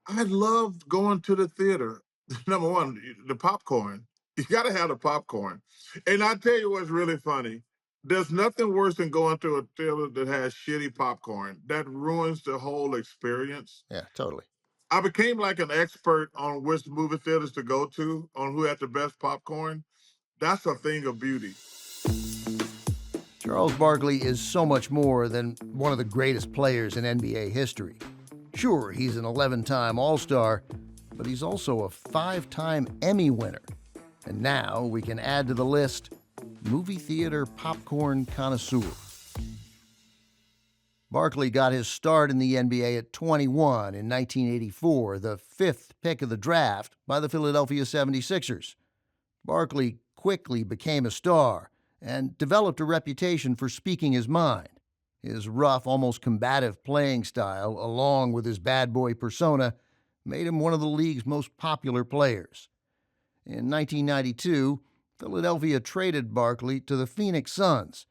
I loved going to the theater. Number one, the popcorn. You got to have the popcorn. And I tell you what's really funny. There's nothing worse than going to a theater that has shitty popcorn. That ruins the whole experience. Yeah, totally. I became like an expert on which movie theaters to go to, on who had the best popcorn. That's a thing of beauty. Charles Barkley is so much more than one of the greatest players in NBA history. Sure, he's an 11-time All-Star, but he's also a 5-time Emmy winner. And now we can add to the list movie theater popcorn connoisseur. Barkley got his start in the NBA at 21 in 1984, the 5th pick of the draft by the Philadelphia 76ers. Barkley quickly became a star and developed a reputation for speaking his mind. His rough, almost combative playing style, along with his bad boy persona, made him one of the league's most popular players. In 1992, Philadelphia traded Barkley to the Phoenix Suns.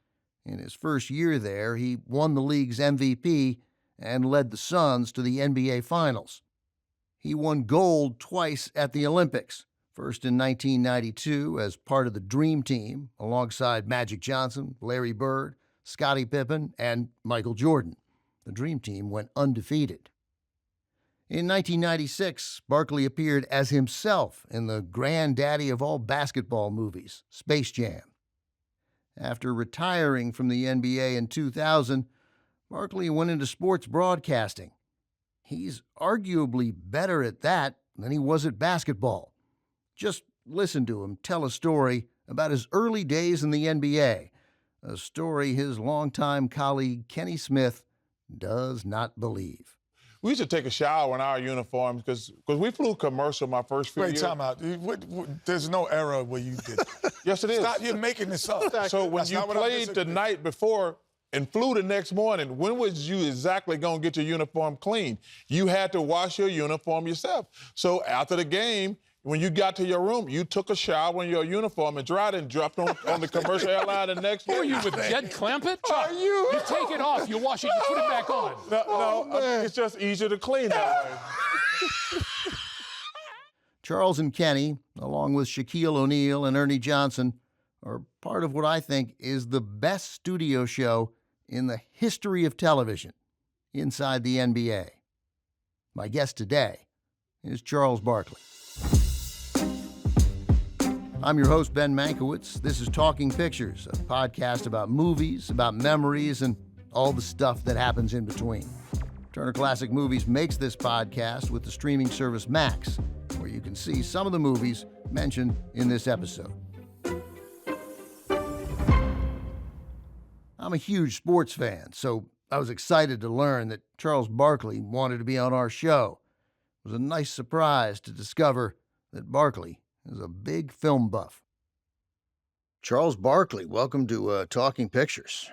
In his first year there, he won the league's MVP and led the Suns to the NBA Finals. He won gold twice at the Olympics, first in 1992 as part of the Dream Team alongside Magic Johnson, Larry Bird, Scottie Pippen, and Michael Jordan. The Dream Team went undefeated. In 1996, Barkley appeared as himself in the granddaddy of all basketball movies, Space Jam. After retiring from the NBA in 2000, Barkley went into sports broadcasting. He's arguably better at that than he was at basketball. Just listen to him tell a story about his early days in the NBA, a story his longtime colleague Kenny Smith does not believe. We used to take a shower in our uniforms because we flew commercial my first few Wait, years. time out. There's no era where you did. Yes, it is. Stop, you're making this up. So when That's you not what I'm played the disagreeing. night before and flew the next morning, when was you exactly going to get your uniform clean? You had to wash your uniform yourself. So after the game, when you got to your room, you took a shower in your uniform and dried it and dropped on the commercial airline the next day. Who are you with Jed Clampett? Are you? You take it off, you wash it, you put it back on. No, it's just easier to clean that way. Charles and Kenny, along with Shaquille O'Neal and Ernie Johnson, are part of what I think is the best studio show in the history of television, Inside the NBA. My guest today is Charles Barkley. I'm your host, Ben Mankiewicz. This is Talking Pictures, a podcast about movies, about memories, and all the stuff that happens in between. Turner Classic Movies makes this podcast with the streaming service Max, where you can see some of the movies mentioned in this episode. I'm a huge sports fan, so I was excited to learn that Charles Barkley wanted to be on our show. It was a nice surprise to discover that Barkley is a big film buff. Charles Barkley, welcome to Talking Pictures.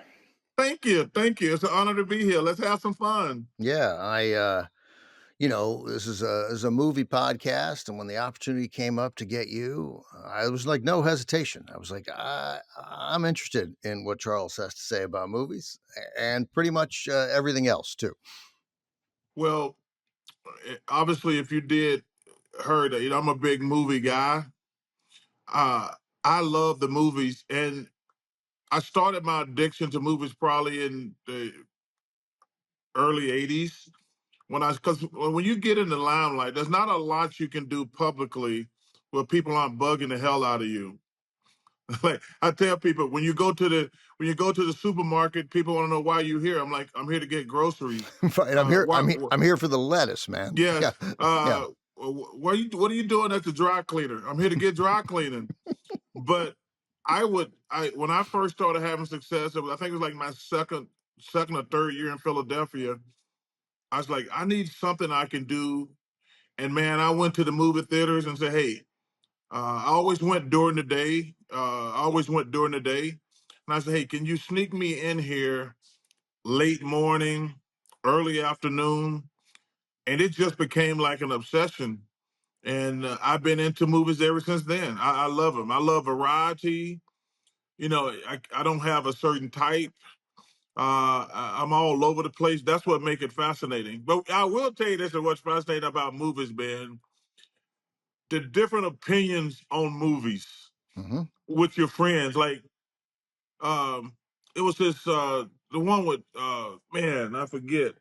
Thank you. Thank you. It's an honor to be here. Let's have some fun. Yeah, this is a movie podcast, and when the opportunity came up to get you, I was like, no hesitation. I was like, I'm interested in what Charles has to say about movies and pretty much everything else, too. Well, obviously, if you did heard, I'm a big movie guy. I love the movies, and I started my addiction to movies probably in the early '80s because when you get in the limelight, there's not a lot you can do publicly where people aren't bugging the hell out of you. Like I tell people, when you go to the supermarket, people want to know why you're here. I'm like, I'm here to get groceries. Right, I'm here for the lettuce, man. Yes. Yeah. What are you doing at the dry cleaner? I'm here to get dry cleaning. But when I first started having success, I think it was like my second or third year in Philadelphia. I was like, I need something I can do. And man, I went to the movie theaters and said, hey, I always went during the day. And I said, hey, can you sneak me in here late morning, early afternoon? And it just became like an obsession. And I've been into movies ever since then. I love them. I love variety. I don't have a certain type. I'm all over the place. That's what makes it fascinating. But I will tell you this: is what's fascinating about movies, Ben, the different opinions on movies Mm-hmm. with your friends. Like, it was this the one with man, I forget.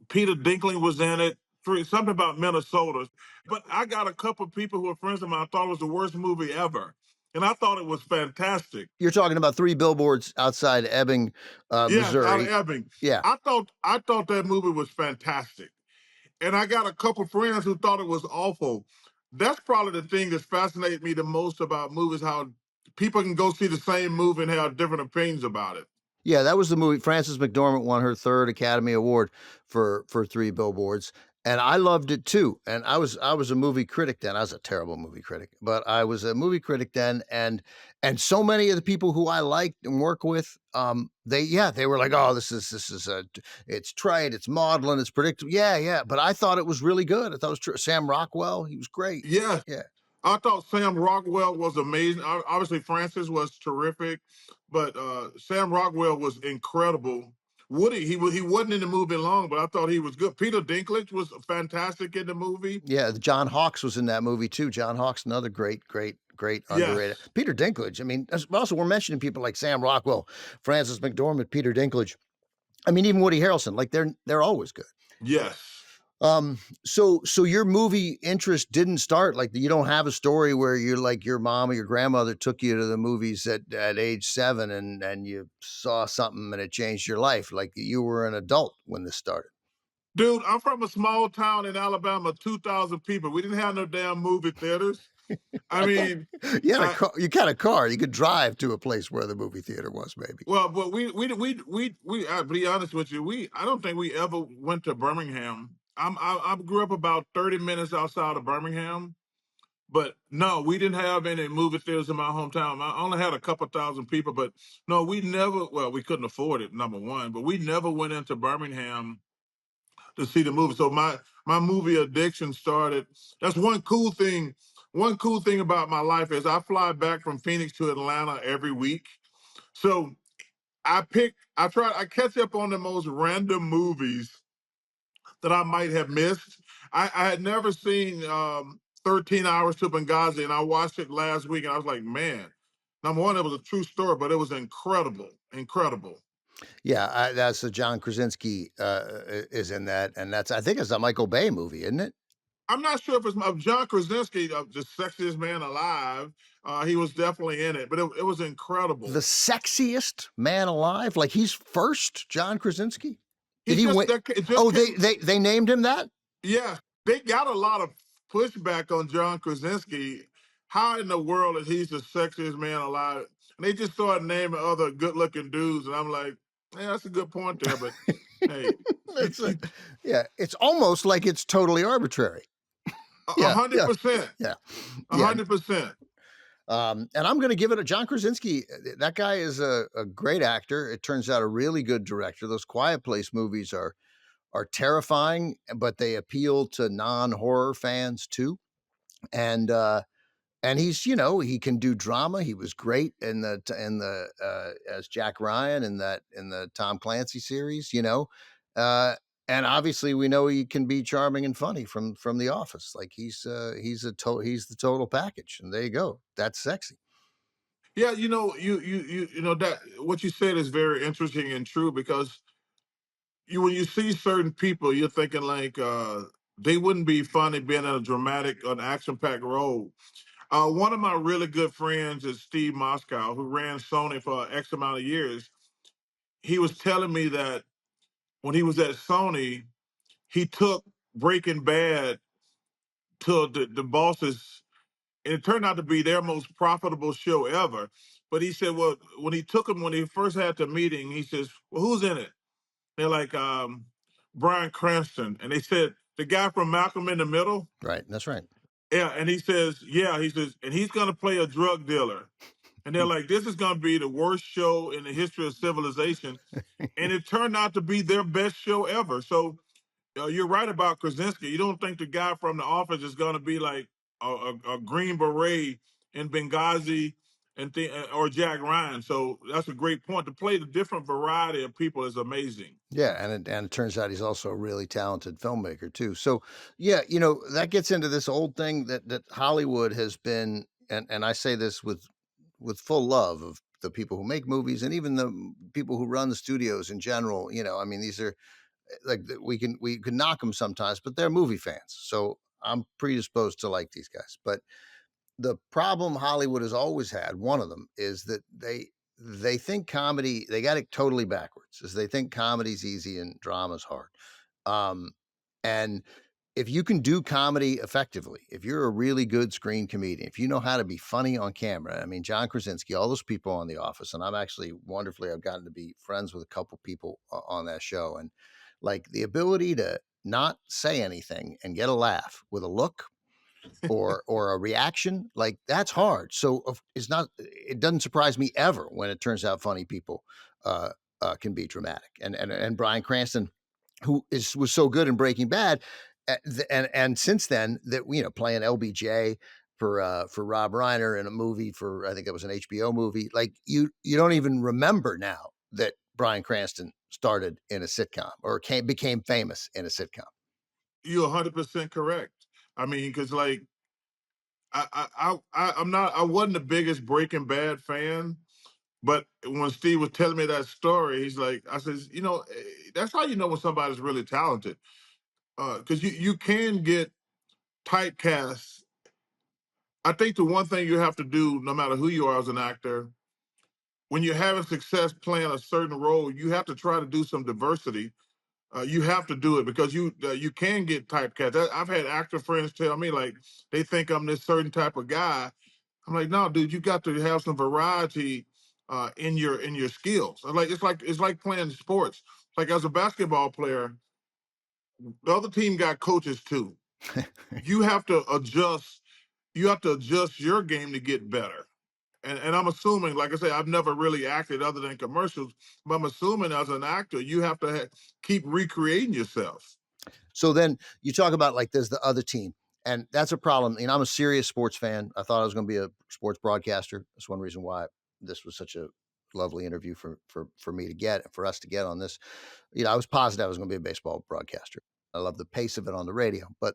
Peter Dinklage was in it. Something about Minnesota. But I got a couple of people who are friends of mine. I thought it was the worst movie ever, and I thought it was fantastic. You're talking about Three Billboards Outside Ebbing, Yes, out of Missouri. Ebbing. Yeah. I thought that movie was fantastic. And I got a couple friends who thought it was awful. That's probably the thing that fascinates me the most about movies, how people can go see the same movie and have different opinions about it. Yeah, that was the movie. Frances McDormand won her third Academy Award for Three Billboards, and I loved it too. And I was a movie critic then. I was a terrible movie critic, but I was a movie critic then. And so many of the people who I liked and work with, they were like, oh, this is it's trite, it's maudlin, it's predictable. Yeah. But I thought it was really good. I thought it was true. Sam Rockwell, he was great. Yes, Yeah. I thought Sam Rockwell was amazing. Obviously, Francis was terrific, but Sam Rockwell was incredible. Woody, he wasn't in the movie long, but I thought he was good. Peter Dinklage was fantastic in the movie. Yeah, John Hawkes was in that movie too. John Hawkes, another great Yes, underrated. Peter Dinklage. I mean, also we're mentioning people like Sam Rockwell, Frances McDormand, Peter Dinklage. I mean, even Woody Harrelson. Like they're always good. yes. So your movie interest didn't start like you don't have a story where you're like your mom or your grandmother took you to the movies at age 7 and you saw something and it changed your life. Like you were an adult when this started. Dude, I'm from a small town in Alabama, 2,000 people. We didn't have no damn movie theaters. I Okay. mean, You had a uh, car, you got a car. You could drive to a place where the movie theater was, maybe. well, but I'll be honest with you, I don't think we ever went to Birmingham. I grew up about 30 minutes outside of Birmingham, but no, we didn't have any movie theaters in my hometown. I only had a couple thousand people, but no, we never, well, we couldn't afford it, number one, but we never went into Birmingham to see the movie. So my movie addiction started. That's one cool thing. One cool thing about my life is I fly back from Phoenix to Atlanta every week. So I catch up on the most random movies that I might have missed. I had never seen 13 Hours to Benghazi, and I watched it last week, and I was like, man, number one, it was a true story, but it was incredible, incredible. Yeah, that's a John Krasinski is in that, and I think it's a Michael Bay movie, isn't it? I'm not sure if it's John Krasinski, the sexiest man alive. He was definitely in it, but it was The incredible. sexiest man alive, like he's first, John Krasinski. Did He's he just win? that it just Oh, came. they named him that. Yeah, they got a lot of pushback on John Krasinski. How in the world is he's the sexiest man alive? And they just started naming other good-looking dudes, and I'm like, yeah, that's a good point there, but hey, It's yeah, it's almost like it's totally arbitrary. a Yeah, hundred yeah, percent, yeah, a yeah. 100%. And I'm going to give it a John Krasinski. That guy is a great actor. It turns out a really good director. Those Quiet Place movies are terrifying, but they appeal to non-horror fans too. And he's he can do drama. He was great in the as Jack Ryan in the Tom Clancy series. Uh, and obviously we know he can be charming and funny from The Office. Like he's he's the total package. And there you go. That's sexy. Yeah, you know that what you said is very interesting and true because when you see certain people, you're thinking like they wouldn't be funny being in a dramatic, an action-packed role. One of my really good friends is Steve Moscow, who ran Sony for X amount of years. He was telling me that when he was at Sony, he took Breaking Bad to the bosses, and it turned out to be their most profitable show ever. But he said, well, when he took him, when he first had the meeting, he says, well, who's in it? They're like, Bryan Cranston. And they said, the guy from Malcolm in the Middle? Right. That's right. Yeah. And he says, yeah, he says, and he's going to play a drug dealer. And they're like, this is going to be the worst show in the history of civilization. And it turned out to be their best show ever. So you're right about Krasinski. You don't think the guy from The Office is going to be like a Green Beret in Benghazi or Jack Ryan. So that's a great point. To play the different variety of people is amazing. Yeah, and it turns out he's also a really talented filmmaker too. So yeah, that gets into this old thing that Hollywood has been, and I say this with full love of the people who make movies and even the people who run the studios in general. I mean, these are like we can knock them sometimes, but they're movie fans. So I'm predisposed to like these guys. But the problem Hollywood has always had, one of them, is that they think comedy, they got it totally backwards. Is they think comedy's easy and drama's hard. And if you can do comedy effectively, if you're a really good screen comedian, if you know how to be funny on camera, I mean, John Krasinski, all those people on The Office, and I've gotten to be friends with a couple people on that show, and like the ability to not say anything and get a laugh with a look or a reaction, like that's hard. So it doesn't surprise me ever when it turns out funny people can be dramatic. And Bryan Cranston, who was so good in Breaking Bad, and since then that playing LBJ for Rob Reiner in a movie for, I think it was an HBO movie, like you don't even remember now that Bryan Cranston started in a sitcom or became famous in a sitcom. You're 100% correct. I mean, because like I wasn't the biggest Breaking Bad fan, but when Steve was telling me that story, he's like, I says, that's how you know when somebody's really talented, because you can get typecast. I think the one thing you have to do, no matter who you are as an actor, when you're having success playing a certain role, you have to try to do some diversity. You have to do it because you can get typecast. I've had actor friends tell me like they think I'm this certain type of guy. I'm like, no, dude, you got to have some variety in your skills. It's like playing sports. Like as a basketball player, the other team got coaches too. You have to adjust. You have to adjust your game to get better. And I'm assuming, like I say, I've never really acted other than commercials, but I'm assuming as an actor, you have to keep recreating yourself. So then you talk about like there's the other team, and that's a problem. I'm a serious sports fan. I thought I was going to be a sports broadcaster. That's one reason why this was such a lovely interview for me to get, for us to get on this. I was positive I was going to be a baseball broadcaster. I love the pace of it on the radio, but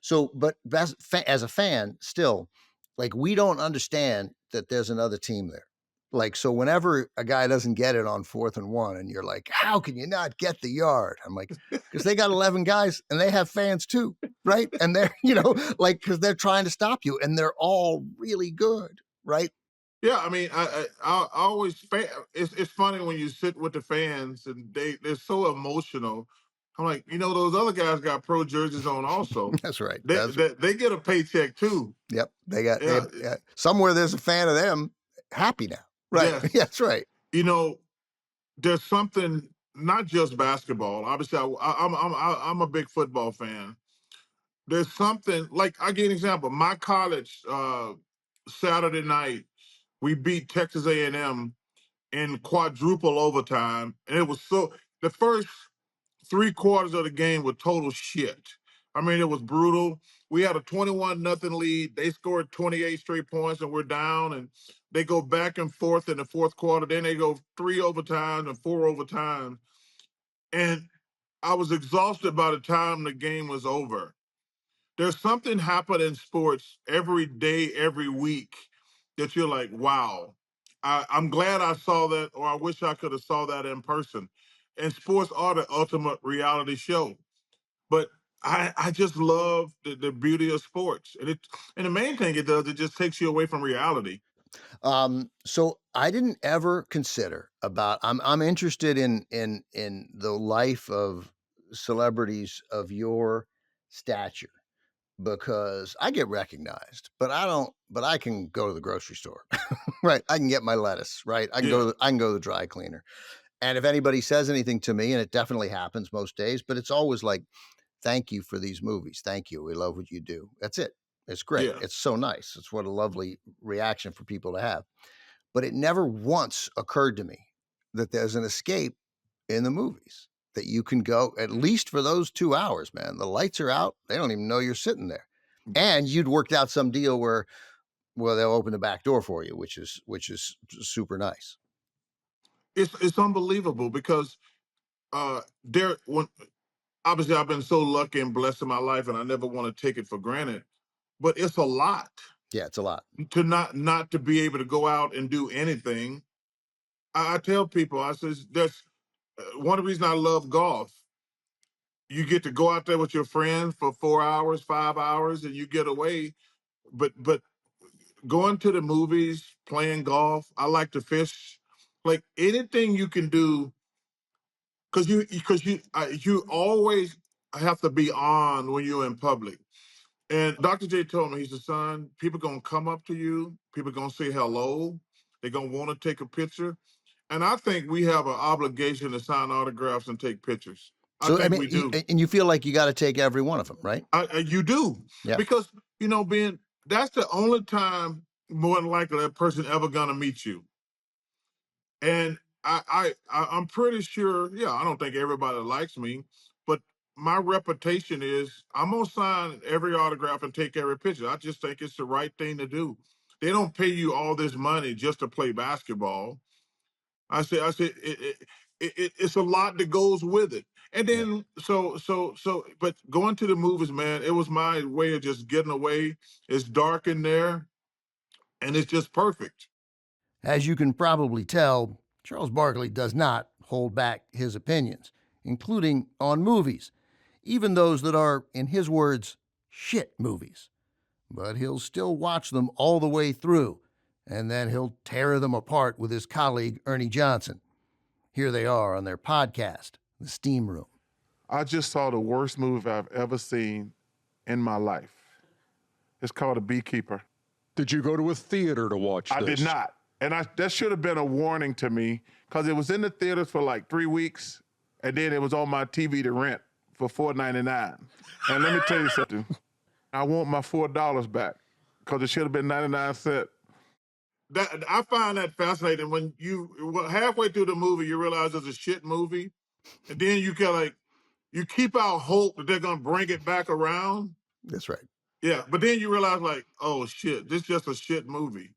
as a fan, still, like we don't understand that there's another team there. Like, so whenever a guy doesn't get it on 4th and 1 and you're like, how can you not get the yard? I'm like, because they got 11 guys and they have fans too, right? And they're, like, because they're trying to stop you and they're all really good, right? Yeah, I mean, I always it's funny when you sit with the fans and they're so emotional. I'm like, those other guys got pro jerseys on also. That's right. They get a paycheck too. Yep. They Yeah. somewhere there's a fan of them happy now. Right. Yes. That's right. There's something, not just basketball. Obviously, I'm a big football fan. There's something, like, I give an example. My college, Saturday night, we beat Texas A&M in quadruple overtime, and it was the first 3 quarters of the game were total shit. I mean, it was brutal. We had a 21-0 lead. They scored 28 straight points, and we're down. And they go back and forth in the fourth quarter. Then they go 3 overtimes and 4 overtimes. And I was exhausted by the time the game was over. There's something happen in sports every day, every week that you're like, wow. I'm glad I saw that, or I wish I could have saw that in person. And sports are the ultimate reality show. But I just love the beauty of sports. And the main thing it does, it just takes you away from reality. So I didn't ever consider I'm interested in the life of celebrities of your stature, because I get recognized, but I can go to the grocery store, right? I can get my lettuce, right? I can go to the dry cleaner. And if anybody says anything to me, and it definitely happens most days, but it's always like, thank you for these movies. Thank you. We love what you do. That's it. It's great. Yeah. It's so nice. It's what a lovely reaction for people to have. But it never once occurred to me that there's an escape in the movies, that you can go, at least for those 2 hours, man. The lights are out. They don't even know you're sitting there. And you'd worked out some deal where well, they'll open the back door for you, which is super nice. It's unbelievable because there when obviously I've been so lucky and blessed in my life, and I never want to take it for granted. But it's a lot Yeah, it's a lot. to not to be able to go out and do anything. I tell people, I says that's one of the reasons I love golf. You get to go out there with your friends for 4 hours, 5 hours, and you get away. But going to the movies, playing golf, I like to fish. Like anything you can do, you always have to be on when you're in public. And Dr. J told me, he said, son, people gonna come up to you, people gonna say hello, they're gonna want to take a picture. And I think we have an obligation to sign autographs and take pictures. I So I think mean, we do. and you feel like you got to take every one of them, right? You do. Yeah. Because, Ben, that's the only time more than likely that person ever gonna meet you. And I'm pretty sure, yeah, I don't think everybody likes me, but my reputation is I'm gonna sign every autograph and take every picture. I just think it's the right thing to do. They don't pay you all this money just to play basketball. It's a lot that goes with it. And Yeah. then but going to the movies, man, it was my way of just getting away. It's dark in there, and it's just perfect. As you can probably tell, Charles Barkley does not hold back his opinions, including on movies, even those that are, in his words, shit movies. But he'll still watch them all the way through, and then he'll tear them apart with his colleague, Ernie Johnson. Here they are on their podcast, The Steam Room. I just saw the worst movie I've ever seen in my life. It's called The Beekeeper. Did you go to a theater to watch this? I did not. And that should have been a warning to me because it was in the theaters for like 3 weeks, and then it was on my TV to rent for $4.99. And let me tell you something. I want my $4 back because it should have been 99¢. That I find that fascinating when halfway through the movie you realize it's a shit movie, and then you keep out hope that they're gonna bring it back around. That's right. Yeah, but then you realize like, oh shit, this is just a shit movie.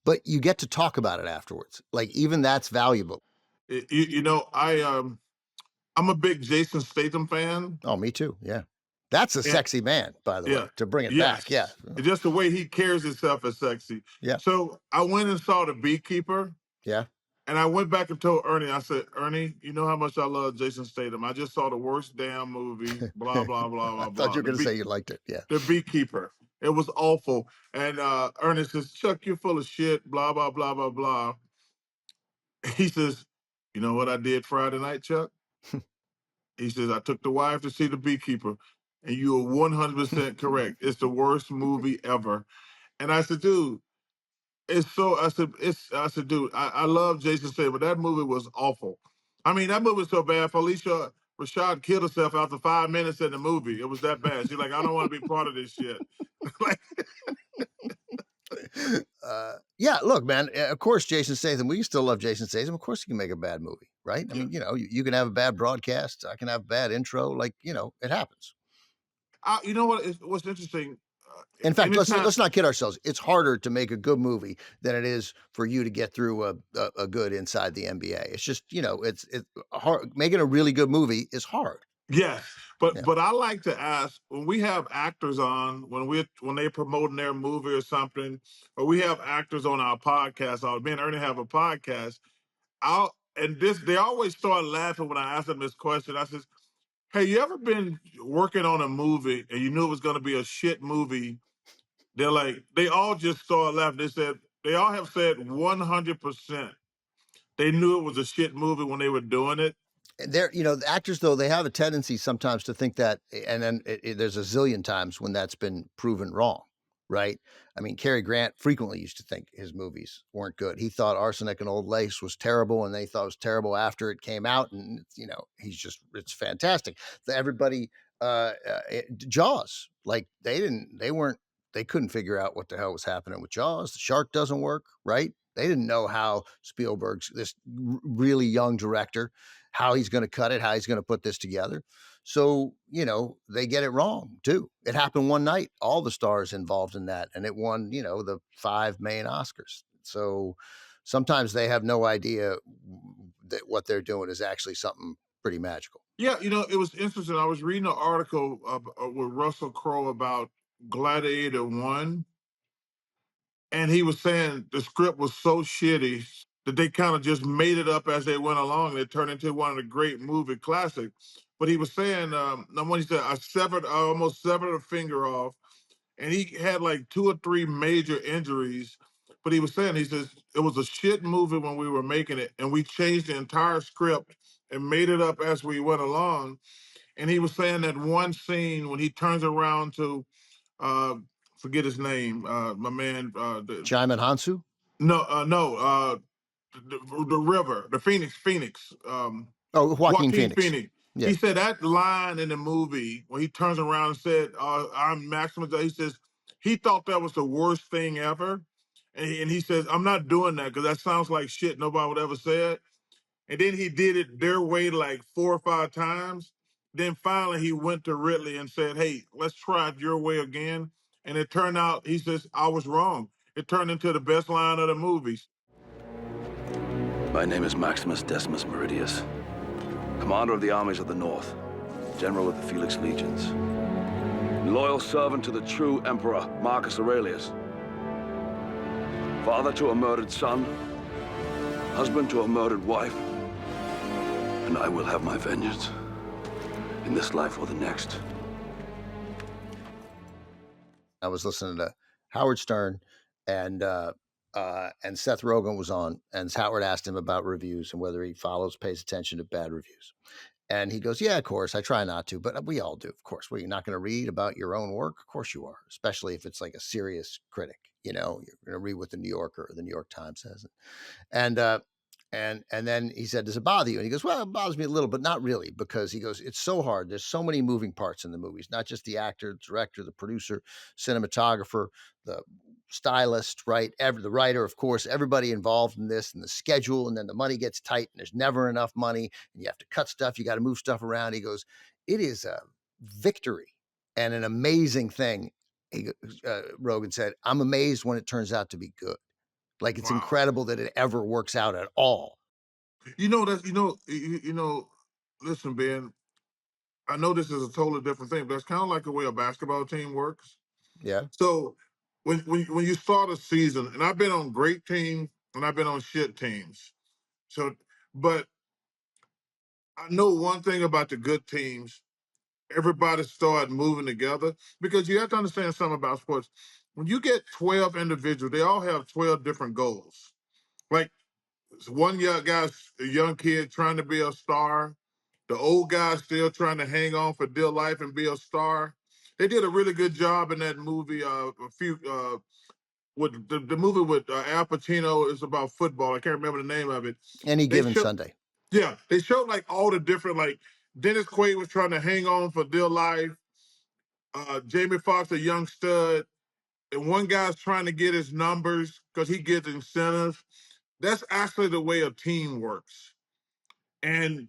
But you get to talk about it afterwards. Like, even that's valuable. I'm a big Jason Statham fan. Oh, me too. Yeah. That's a sexy man, by the way, to bring it back. Yeah. Just the way he carries himself is sexy. Yeah. So I went and saw The Beekeeper. Yeah. And I went back and told Ernie, I said, Ernie, you know how much I love Jason Statham. I just saw the worst damn movie, blah, blah, blah, blah, I blah. thought you were going to say you liked it. Yeah. The Beekeeper. It was awful. And Ernie says, Chuck, you're full of shit, blah, blah, blah, blah, blah. He says, you know what I did Friday night, Chuck? He says, I took the wife to see The Beekeeper. And you are 100% correct. It's the worst movie ever. And I said, dude, I said, dude, I love Jason Statham, but that movie was awful. I mean, that movie was so bad. Felicia Rashad killed herself after 5 minutes in the movie. It was that bad. She's like, I don't want to be part of this shit. Yeah, look, man, of course, Jason Statham, we still love Jason Statham. Of course, he can make a bad movie, right? I mean, you can have a bad broadcast. I can have a bad intro. Like, it happens. You know what's interesting? In fact, let's not kid ourselves. It's harder to make a good movie than it is for you to get through a good inside the NBA. It's just, it's hard. Making a really good movie is hard. Yes, but I like to ask when we have actors on when they're promoting their movie or something, or we have actors on our podcast. Me and Ernie have a podcast. They always start laughing when I ask them this question. I says, "Hey, you ever been working on a movie and you knew it was going to be a shit movie?" They all just started laughing. They all have said 100%. They knew it was a shit movie when they were doing it. The actors, though, they have a tendency sometimes to think that, and then there's a zillion times when that's been proven wrong, right? I mean, Cary Grant frequently used to think his movies weren't good. He thought Arsenic and Old Lace was terrible, and they thought it was terrible after it came out, and, it's fantastic. Everybody, Jaws, like, they couldn't figure out what the hell was happening with Jaws. The shark doesn't work, right? They didn't know how Spielberg's, this really young director, how he's going to cut it, how he's going to put this together. So, they get it wrong too. It happened one night, all the stars involved in that, and it won, the 5 main Oscars. So sometimes they have no idea that what they're doing is actually something pretty magical. Yeah, it was interesting. I was reading an article with Russell Crowe about Gladiator 1, and he was saying the script was so shitty that they kind of just made it up as they went along. It turned into one of the great movie classics. But he was saying, when he said, I almost severed a finger off, and he had like 2 or 3 major injuries. But he says, it was a shit movie when we were making it, and we changed the entire script and made it up as we went along. And he was saying that one scene when he turns around to, uh, forget his name, my man, Chimon Hansu? no, the river, the Phoenix. Oh, Joaquin Joaquin Phoenix. Phoenix. Yeah. He said that line in the movie when he turns around and said, "I'm Maximus." He says he thought that was the worst thing ever, and he says, "I'm not doing that because that sounds like shit nobody would ever say it." And then he did it their way like 4 or 5 times. Then finally he went to Ridley and said, "Hey, let's try it your way again." And it turned out, he says, I was wrong. It turned into the best line of the movies. My name is Maximus Decimus Meridius, commander of the armies of the North, general of the Felix Legions, loyal servant to the true emperor, Marcus Aurelius, father to a murdered son, husband to a murdered wife, and I will have my vengeance in this life or the next. I was listening to Howard Stern, and Seth Rogen was on, and Howard asked him about reviews and whether he pays attention to bad reviews. And he goes, yeah, of course, I try not to, but we all do, of course. Well, you're not going to read about your own work? Of course you are, especially if it's like a serious critic. You're going to read what the New Yorker or the New York Times says. And then he said, does it bother you? And he goes, well, it bothers me a little, but not really, because he goes, it's so hard. There's so many moving parts in the movies, not just the actor, the director, the producer, cinematographer, the stylist, right? The writer, of course, everybody involved in this, and the schedule, and then the money gets tight and there's never enough money and you have to cut stuff. You got to move stuff around. He goes, it is a victory and an amazing thing. Rogan said, I'm amazed when it turns out to be good. Like it's incredible that it ever works out at all. Listen, Ben, I know this is a totally different thing, but it's kind of like the way a basketball team works. Yeah. So when you start a season, and I've been on great teams and I've been on shit teams. So, but I know one thing about the good teams, everybody start moving together, because you have to understand something about sports. When you get 12 individuals, they all have 12 different goals. Like one young guy's a young kid trying to be a star. The old guy's still trying to hang on for dear life and be a star. They did a really good job in that movie. With the movie with Al Pacino is about football. I can't remember the name of it. Any Given Sunday. Yeah, they showed like all the different, like Dennis Quaid was trying to hang on for dear life. Jamie Foxx, a young stud, and one guy's trying to get his numbers because he gets incentives. That's actually the way a team works. And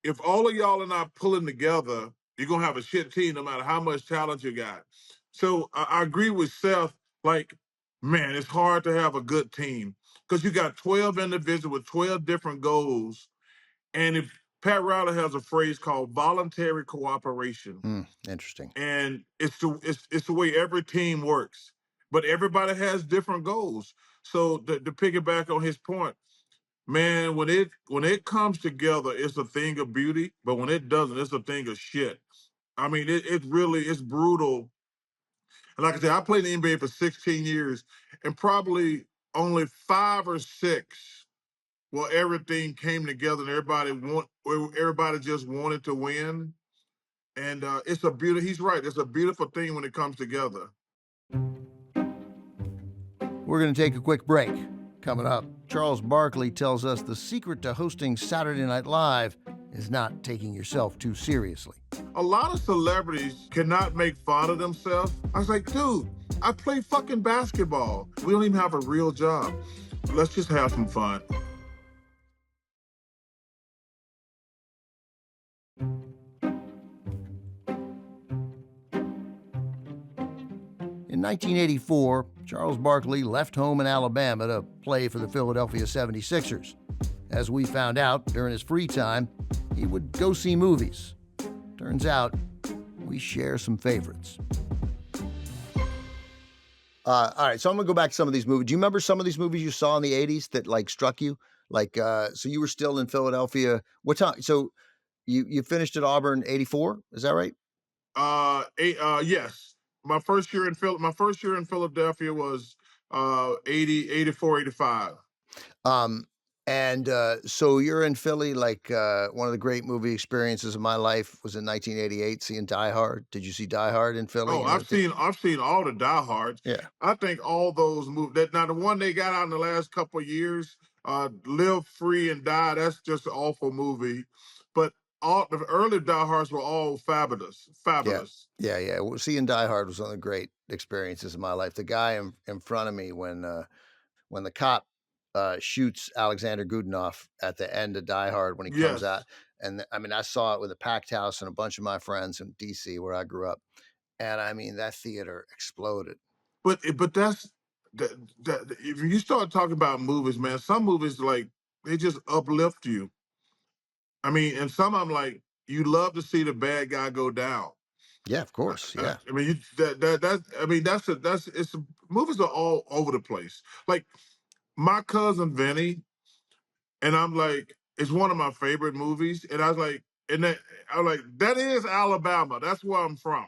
if all of y'all are not pulling together, you're gonna have a shit team no matter how much talent you got. So I agree with Seth. Like, man, it's hard to have a good team because you got 12 individuals with 12 different goals. And if Pat Riley has a phrase called voluntary cooperation. Interesting. And it's the way every team works. But everybody has different goals. So to piggyback on his point, man, when it comes together, it's a thing of beauty. But when it doesn't, it's a thing of shit. I mean, it really, it's brutal. And like I said, I played in the NBA for 16 years, and probably only 5 or 6 where everything came together and everybody just wanted to win. And it's a beautiful. He's right. It's a beautiful thing when it comes together. We're going to take a quick break. Coming up, Charles Barkley tells us the secret to hosting Saturday Night Live is not taking yourself too seriously. A lot of celebrities cannot make fun of themselves. I was like, dude, I play fucking basketball. We don't even have a real job. Let's just have some fun. In 1984, Charles Barkley left home in Alabama to play for the Philadelphia 76ers. As we found out, during his free time, he would go see movies. Turns out, we share some favorites. All right, so I'm gonna go back to some of these movies. Do you remember some of these movies you saw in the 80s that like struck you? Like, so you were still in Philadelphia. What time? So you finished at Auburn 84, is that right? Yes. My first year in Philadelphia was 80, 84, 85. Um, so you're in Philly, like one of the great movie experiences of my life was in 1988, seeing Die Hard. Did you see Die Hard in Philly? Oh, I've seen all the diehards. Yeah. I think all those movies. That now the one they got out in the last couple of years, Live Free and Die. That's just an awful movie, but all the early diehards were all fabulous, Yeah. fabulous. Yeah. Well, seeing Die Hard was one of the great experiences of my life. The guy in front of me when the cop shoots Alexander Goodenough at the end of Die Hard when he comes out. Yes, And I mean, I saw it with a packed house and a bunch of my friends in DC where I grew up. And I mean, that theater exploded. but that's that. If you start talking about movies, man, some movies like they just uplift you. I mean, and some of them like you love to see the bad guy go down. Yeah, of course. Yeah. I mean, I mean, movies are all over the place. Like my cousin Vinny, and I'm like, it's one of my favorite movies. And I was like, I'm like, that is Alabama. That's where I'm from.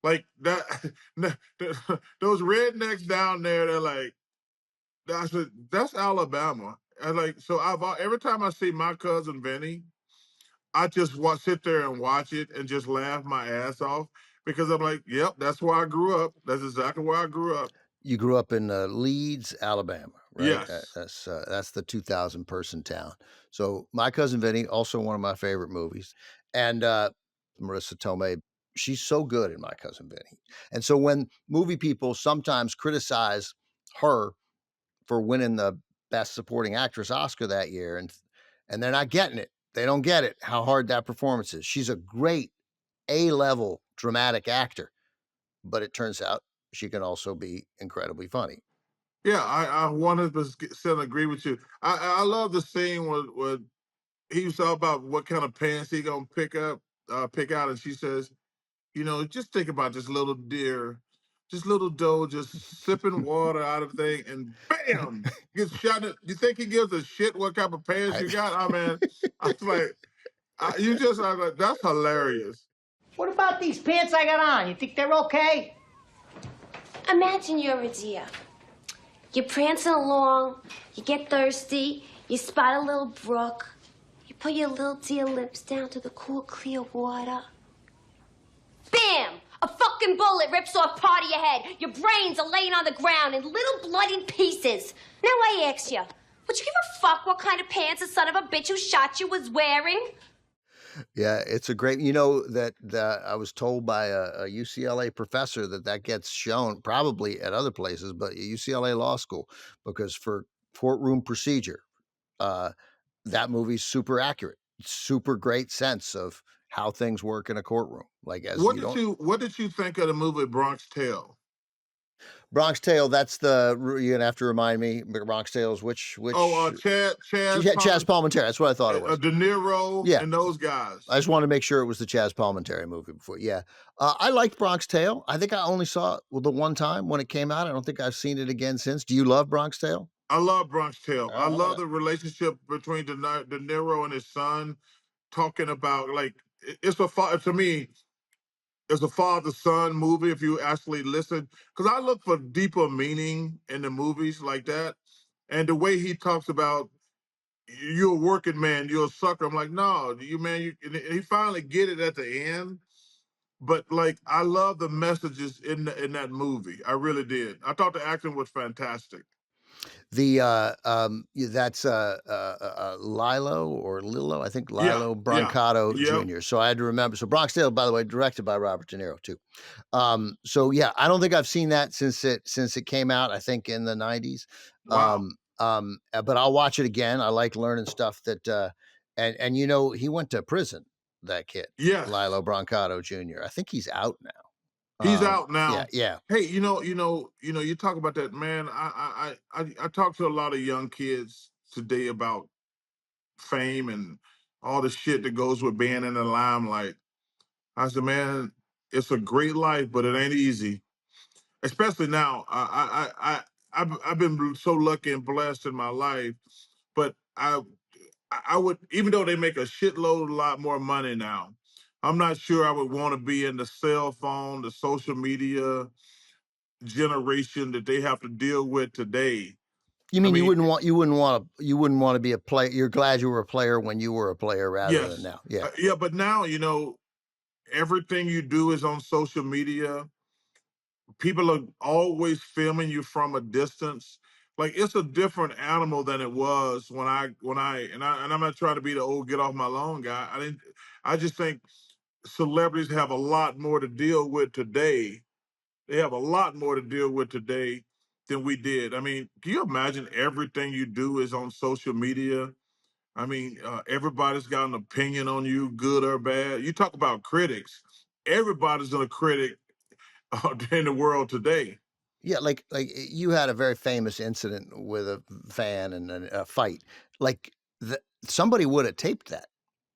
Like that, those rednecks down there, they're like, that's Alabama. I like, so every time I see my cousin Vinny, I just sit there and watch it and just laugh my ass off because I'm like, yep, that's where I grew up. That's exactly where I grew up. You grew up in Leeds, Alabama, right? Yes. That's the 2,000 person town. So my cousin Vinny, also one of my favorite movies, and Marissa Tomei, she's so good in My Cousin Vinny. And so when movie people sometimes criticize her for winning the Best Supporting Actress Oscar that year, and they're not getting it, they don't get it how hard that performance is. She's a great A-level dramatic actor, but it turns out she can also be incredibly funny. Yeah, I 100% agree with you. I love the scene where he was talking about what kind of pants he gonna pick out, and she says, just think about this little deer, this little doe just sipping water out of the thing, and bam, gets shot. You think he gives a shit what kind of pants you got? I mean, I was like, I was like, that's hilarious. What about these pants I got on? You think they're okay? Imagine you're a deer. You're prancing along, you get thirsty, you spot a little brook, you put your little deer lips down to the cool, clear water. Bam! A fucking bullet rips off part of your head. Your brains are laying on the ground in little bloody pieces. Now I ask you, would you give a fuck what kind of pants the son of a bitch who shot you was wearing? Yeah, it's a great, that I was told by a UCLA professor that gets shown probably at other places, but UCLA Law School, because for courtroom procedure, that movie's super accurate, super great sense of how things work in a courtroom. Like What did you think of the movie Bronx Tale? Bronx Tale, that's you're gonna have to remind me. Bronx Tale is which Chaz Palminteri. That's what I thought it was. De Niro, Yeah, and those guys. I just wanted to make sure it was the Chaz Palminteri movie before. Yeah, I liked Bronx Tale. I think I only saw it the one time when it came out. I don't think I've seen it again since. Do you love Bronx Tale? I love Bronx Tale. I love Okay. the relationship between De Niro and his son, talking about like to me. It's a father-son movie if you actually listen, because I look for deeper meaning in the movies like that, and the way he talks about you're a working man, you're a sucker. I'm like, no, and he finally get it at the end. But like, I love the messages in that movie. I really did. I thought the acting was fantastic. That's Lilo or Lilo, I think Yeah, Lilo yeah, Brancato yep. Jr. So I had to remember. So Bronx Tale, by the way, directed by Robert De Niro too. So yeah, I don't think I've seen that since it came out. I think in the 90s. Wow. But I'll watch it again. I like learning stuff that and he went to prison. That kid, Yes. Lilo Brancato Jr. I think he's out now. He's out Yeah, now. yeah. Hey, you talk about that, man. I talk to a lot of young kids today about fame and all the shit that goes with being in the limelight. I said, man, it's a great life, but it ain't easy. Especially now. I've been so lucky and blessed in my life, but I would, even though they make a shitload a lot more money now, I'm not sure I would want to be in the cell phone, the social media generation that they have to deal with today. You I mean mean, you wouldn't want to be a player? You're glad you were a player when you were a player rather than yes, now. Yeah, yeah, but now everything you do is on social media. People are always filming you from a distance. Like it's a different animal than it was and I'm not trying to be the old get off my lawn guy. I just think celebrities have a lot more to deal with today. They have a lot more to deal with today than we did. I mean, can you imagine everything you do is on social media? I mean, everybody's got an opinion on you, good or bad. You talk about critics. Everybody's a critic in the world today. yeah. Like you had a very famous incident with a fan and a fight. Like somebody would have taped that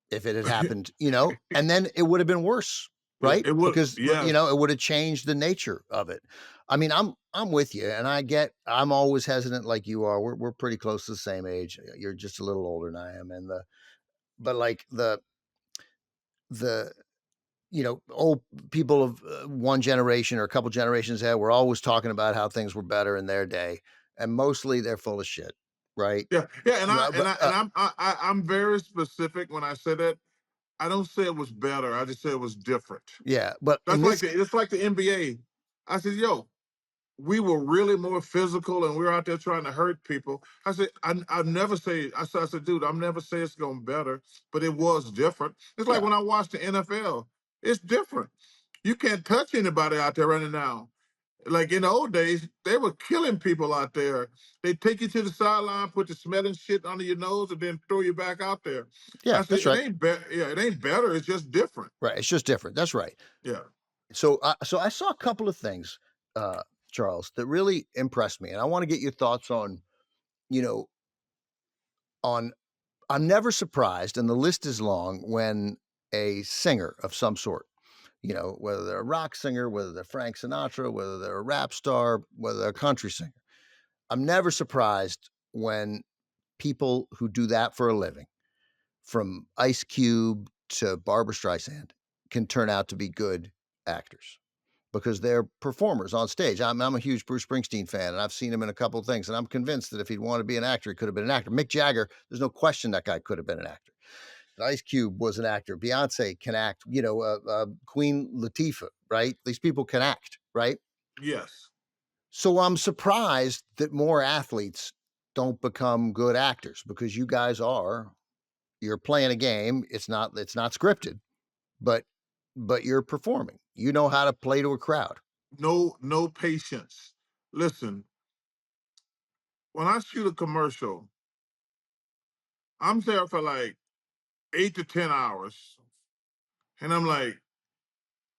if it had happened, and then it would have been worse, Yeah, right? it would. Because Yes. it would have changed the nature of it. I mean, I'm with you, and I'm always hesitant, like you are. We're pretty close to the same age. You're just a little older than I am, but like the old people of one generation or a couple generations ahead were always talking about how things were better in their day, and mostly they're full of shit, right? Yeah, yeah, and I Well, and but I and I'm very specific when I say that. I don't say it was better. I just say it was different. yeah, but in That's like this, it's like the NBA. I said, yo, we were really more physical and we were out there trying to hurt people. I said, I never say, I said, dude, I'm never say it's going better, but it was different. It's like yeah, when I watched the NFL, it's different. You can't touch anybody out there running now. Like in the old days, they were killing people out there. They take you to the sideline, put the smelling shit under your nose, and then throw you back out there. yeah, I said, that's it right. ain't better. Yeah, it ain't better. It's just different. Right, it's just different. That's right. Yeah. So I saw a couple of things, Charles, that really impressed me, and I want to get your thoughts on, you know, on. I'm never surprised, and the list is long when a singer of some sort, whether they're a rock singer, whether they're Frank Sinatra, whether they're a rap star, whether they're a country singer. I'm never surprised when people who do that for a living, from Ice Cube to Barbra Streisand, can turn out to be good actors because they're performers on stage. I'm a huge Bruce Springsteen fan, and I've seen him in a couple of things, and I'm convinced that if he'd wanted to be an actor, he could have been an actor. Mick Jagger, there's no question that guy could have been an actor. Ice Cube was an actor. Beyonce can act. Queen Latifah, right? These people can act, right? Yes. So I'm surprised that more athletes don't become good actors because you guys you're playing a game. It's not scripted, but you're performing. You know how to play to a crowd. No patience. Listen, when I shoot a commercial, I'm there for like 8 to 10 hours. And I'm like,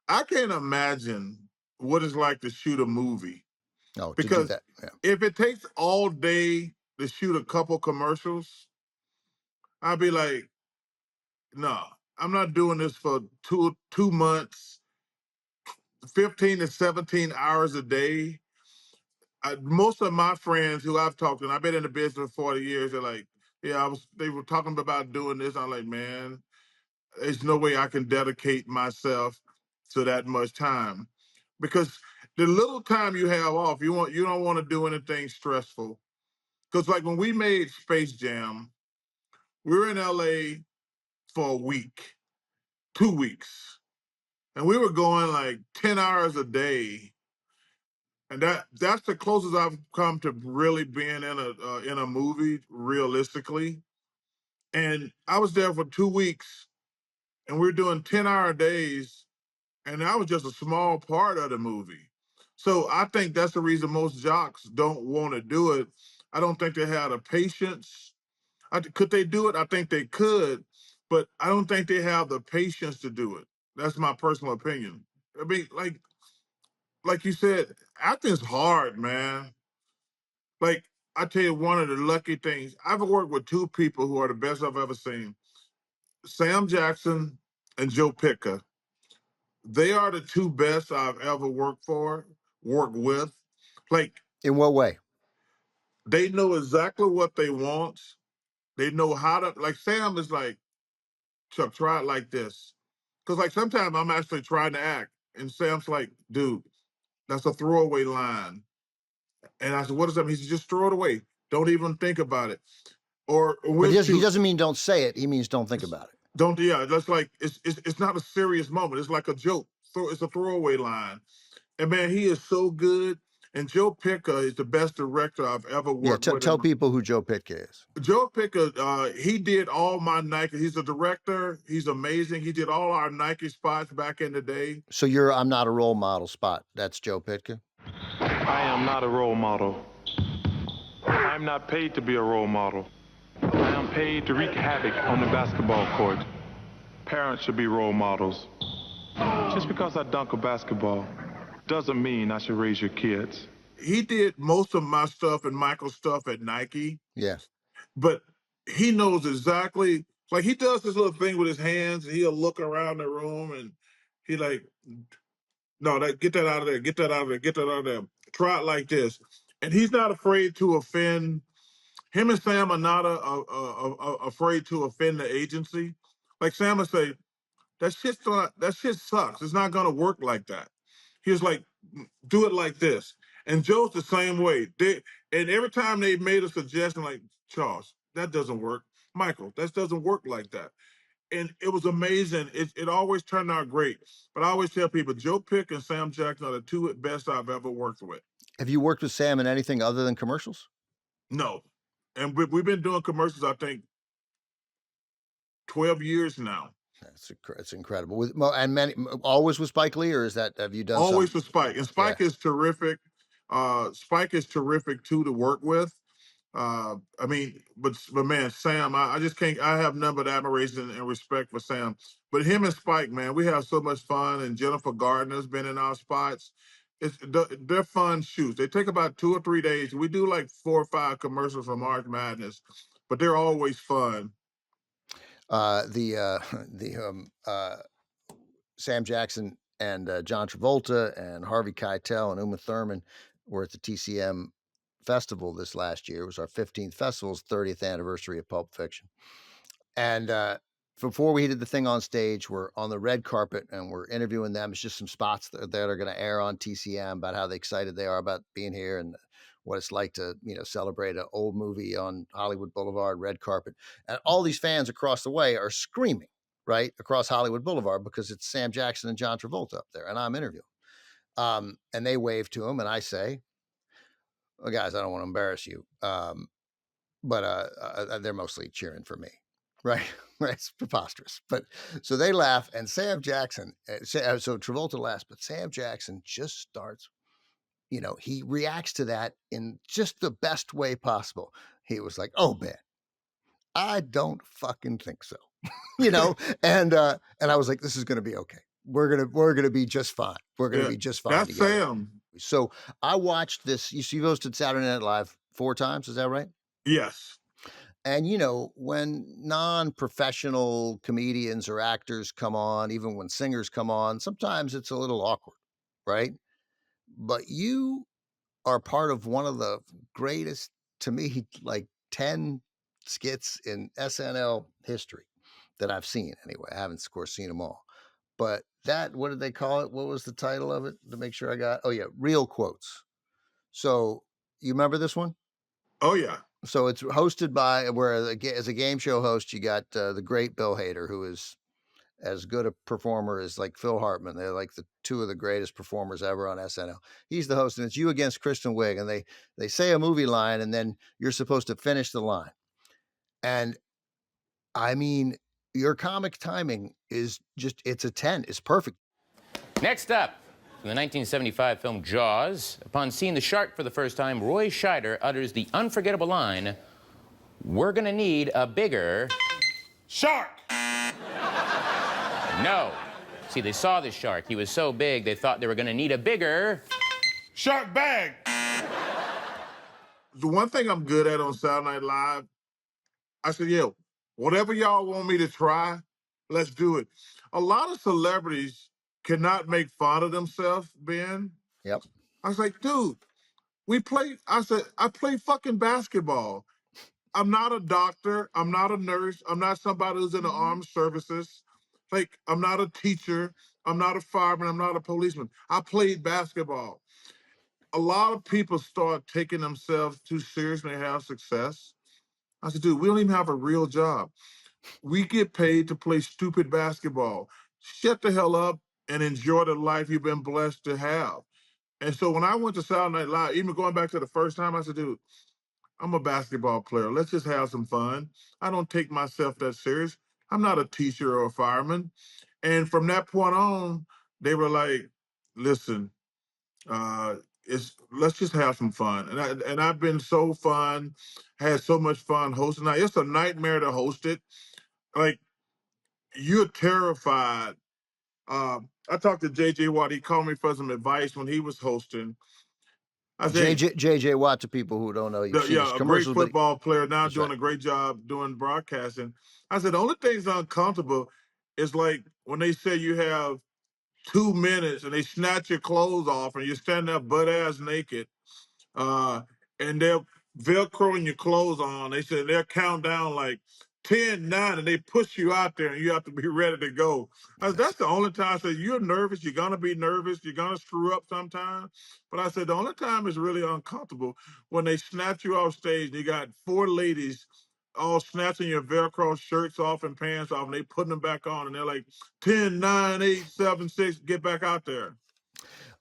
I can't imagine what it's like to shoot a movie. Oh, to do Because that. Yeah. if it takes all day to shoot a couple commercials, I'd be like, no, I'm not doing this for 2 months, 15 to 17 hours a day. Most of my friends who I've talked to, and I've been in the business for 40 years, they're like, yeah, they were talking about doing this. I'm like, man, there's no way I can dedicate myself to that much time. Because the little time you have off, you don't want to do anything stressful. Because like when we made Space Jam, we were in LA for a week, 2 weeks, and we were going like 10 hours a day. And that's the closest I've come to really being in a movie realistically. And I was there for 2 weeks, and we were doing 10-hour days, and that was just a small part of the movie. So I think that's the reason most jocks don't want to do it. I don't think they have the patience. Could they do it? I think they could, but I don't think they have the patience to do it. That's my personal opinion. I mean, like, like you said, acting's hard, man. Like, I tell you, one of the lucky things, I've worked with two people who are the best I've ever seen. Sam Jackson and Joe Picker. They are the two best I've ever worked with. Like, In what way? they know exactly what they want. They know how to, like, Sam is like, Chuck, try it like this. Because, like, sometimes I'm actually trying to act, and Sam's like, dude, that's a throwaway line. And I said, what does that mean? He said, just throw it away. Don't even think about it. Or But we'll he shoot. doesn't mean don't say it. He means don't think about it. Don't, yeah, that's like, it's not a serious moment. It's like a joke. So it's a throwaway line. And man, he is so good. And Joe Picker is the best director I've ever worked with. Tell people who Joe Picker is. Joe Picker, he did all my Nike. He's a director. He's amazing. He did all our Nike spots back in the day. So I'm not a role model spot. That's Joe Picker? I am not a role model. I am not paid to be a role model. I am paid to wreak havoc on the basketball court. Parents should be role models. Just because I dunk a basketball doesn't mean I should raise your kids. He did most of my stuff and Michael's stuff at Nike. Yeah. But he knows exactly, like, he does this little thing with his hands, and he'll look around the room and he like, no, get that out of there, get that out of there, get that out of there. Try it like this. And he's not afraid to offend. Him and Sam are not afraid to offend the agency. Like, Sam would say, that shit sucks. It's not gonna work like that. He was like, do it like this. And Joe's the same way. And every time they made a suggestion, like, Charles, that doesn't work. Michael, that doesn't work like that. And it was amazing. It always turned out great. But I always tell people, Joe Pick and Sam Jackson are the two best I've ever worked with. Have you worked with Sam in anything other than commercials? No. And we've been doing commercials, I think, 12 years now. It's incredible. Always with Spike Lee, or have you done always some? with Spike? And Spike is terrific. Spike is terrific too to work with. I mean, but man, Sam, I just can't. I have none but admiration and respect for Sam. But him and Spike, man, we have so much fun. And Jennifer Gardner's been in our spots. They're fun shoots. They take about 2 or 3 days. We do like 4 or 5 commercials for March Madness, but they're always fun. Sam Jackson and John Travolta and Harvey Keitel and Uma Thurman were at the TCM festival this last year. It was our 15th festival's 30th anniversary of Pulp Fiction. And before we did the thing on stage, we're on the red carpet and we're interviewing them. It's just some spots that are going to air on TCM about how excited they are about being here and what it's like to, celebrate an old movie on Hollywood Boulevard, red carpet. And all these fans across the way are screaming, right, across Hollywood Boulevard because it's Sam Jackson and John Travolta up there and I'm interviewing. And they wave to him and I say, well, guys, I don't want to embarrass you, but they're mostly cheering for me. Right. It's preposterous. But so they laugh and Sam Jackson, so Travolta laughs, but Sam Jackson just starts, he reacts to that in just the best way possible. He was like, oh, Ben, I don't fucking think so, and I was like, this is going to be okay. We're going to be just fine. We're going to be just fine. That's together. Sam. So I watched this. You hosted Saturday Night Live 4 times. Is that right? Yes. And, when non-professional comedians or actors come on, even when singers come on, sometimes it's a little awkward, right? But you are part of one of the greatest, to me, like 10 skits in SNL history that I've seen anyway. I haven't, of course, seen them all. But what did they call it? What was the title of it to make sure I got? Oh, yeah, Real Quotes. So you remember this one? Oh, yeah. So it's hosted by, where as a game show host, you got the great Bill Hader, who is as good a performer as like Phil Hartman. They're like the 2 of the greatest performers ever on SNL. He's the host, and it's you against Kristen Wiig, and they say a movie line, and then you're supposed to finish the line. And I mean, your comic timing is just, it's a 10. It's perfect. Next up, from the 1975 film Jaws, upon seeing the shark for the first time, Roy Scheider utters the unforgettable line, "We're gonna need a bigger shark." No. See, they saw the shark. He was so big, they thought they were gonna need a bigger Shark bag. The one thing I'm good at on Saturday Night Live, I said, yeah, whatever y'all want me to try, let's do it. A lot of celebrities cannot make fun of themselves, Ben. Yep. I was like, dude, I play fucking basketball. I'm not a doctor. I'm not a nurse. I'm not somebody who's in the armed services. Like, I'm not a teacher. I'm not a fireman. I'm not a policeman. I played basketball. A lot of people start taking themselves too seriously and have success. I said, dude, we don't even have a real job. We get paid to play stupid basketball. Shut the hell up and enjoy the life you've been blessed to have. And so when I went to Saturday Night Live, even going back to the first time, I said, dude, I'm a basketball player. Let's just have some fun. I don't take myself that serious. I'm not a teacher or a fireman. And from that point on, they were like, listen, let's just have some fun. And I've been so fun, had so much fun hosting. Now it's a nightmare to host it. Like, you're terrified. I talked to JJ Watt. He called me for some advice when he was hosting. I said, JJ Watt, to people who don't know, you've seen his yeah, a great commercials, but football player, now that's doing right. a great job doing broadcasting. I said, the only thing's uncomfortable is like when they say you have 2 minutes and they snatch your clothes off and you're standing there butt ass naked, uh, and they're velcroing your clothes on. They said they'll count down like 10, 9, and they push you out there and you have to be ready to go. I said, that's the only time I said, you're nervous, you're gonna be nervous, you're gonna screw up sometime. But I said the only time it's really uncomfortable when they snatch you off stage and you got 4 ladies all snatching your Velcro shirts off and pants off, and they putting them back on, and they're like 10, 9, 8, 7, 6, get back out there.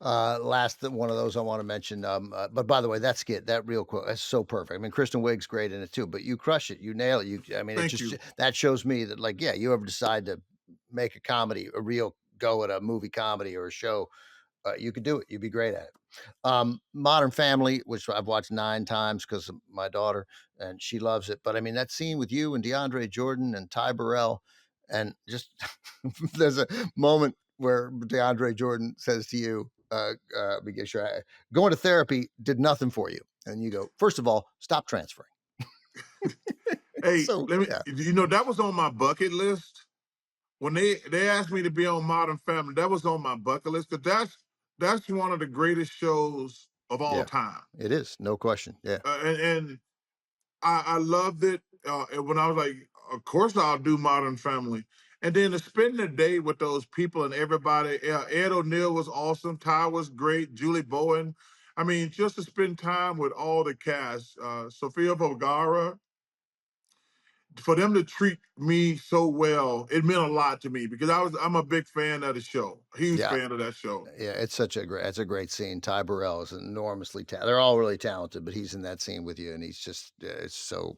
Last one of those I want to mention. But by the way, that skit, that real quote, that's so perfect. I mean, Kristen Wiig's great in it too. But you crush it, you nail it. I mean, Thank you. that shows me that, like, yeah, you ever decide to make a comedy, a real go at a movie comedy or a show, you could do it. You'd be great at it. Modern Family, which I've watched 9 times because of my daughter, and she loves it. But I mean, that scene with you and DeAndre Jordan and Ty Burrell, and just there's a moment where DeAndre Jordan says to you, because going to therapy did nothing for you. And you go, first of all, stop transferring. Hey, So, let me, yeah. that was on my bucket list. When they asked me to be on Modern Family, that was on my bucket list because that's one of the greatest shows of all time. It is, no question. Yeah. And I loved it. And when I was like, of course I'll do Modern Family. And then to spend the day with those people and everybody, Ed O'Neill was awesome. Ty was great. Julie Bowen. I mean, just to spend time with all the cast. Sofia Vergara, for them to treat me so well, it meant a lot to me because I'm a big fan of the show, huge fan of that show. Yeah, it's a great scene. Ty Burrell is enormously talented. They're all really talented, but he's in that scene with you, and he's just it's so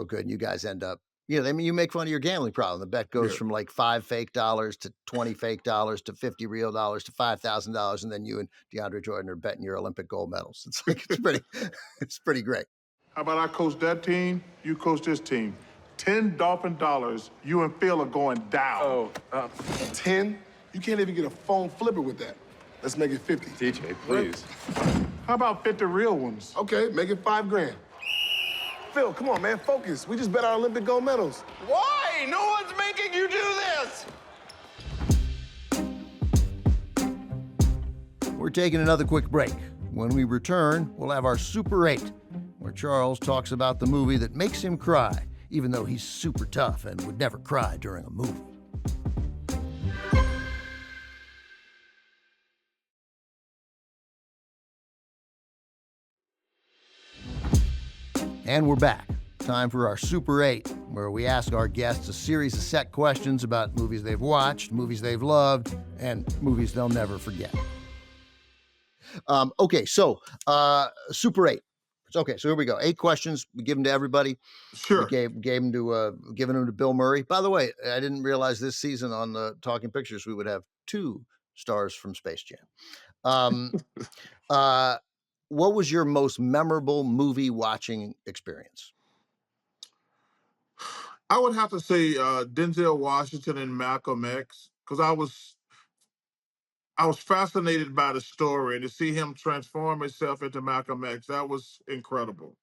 good. And you guys end up, I mean, you make fun of your gambling problem. The bet goes from like 5 fake dollars to 20 fake dollars to 50 real dollars to $5,000, and then you and DeAndre Jordan are betting your Olympic gold medals. It's like it's pretty great. How about I coach that team, you coach this team? $10 Dolphin dollars, you and Phil are going down. 10? You can't even get a phone flipper with that. Let's make it 50. DJ, please. How about 50 real ones? Okay, make it 5 grand. Phil, come on, man, focus. We just bet our Olympic gold medals. Why? No one's making you do this! We're taking another quick break. When we return, we'll have our Super 8, where Charles talks about the movie that makes him cry, even though he's super tough and would never cry during a movie. And we're back. Time for our Super 8, where we ask our guests a series of set questions about movies they've watched, movies they've loved, and movies they'll never forget. Okay, so Super 8. Okay, so here we go. 8 questions. We give them to everybody. Sure. We giving them to Bill Murray. By the way, I didn't realize this season on the Talking Pictures we would have 2 stars from Space Jam. What was your most memorable movie watching experience? I would have to say Denzel Washington and Malcolm X, because I was fascinated by the story, and to see him transform himself into Malcolm X, that was incredible.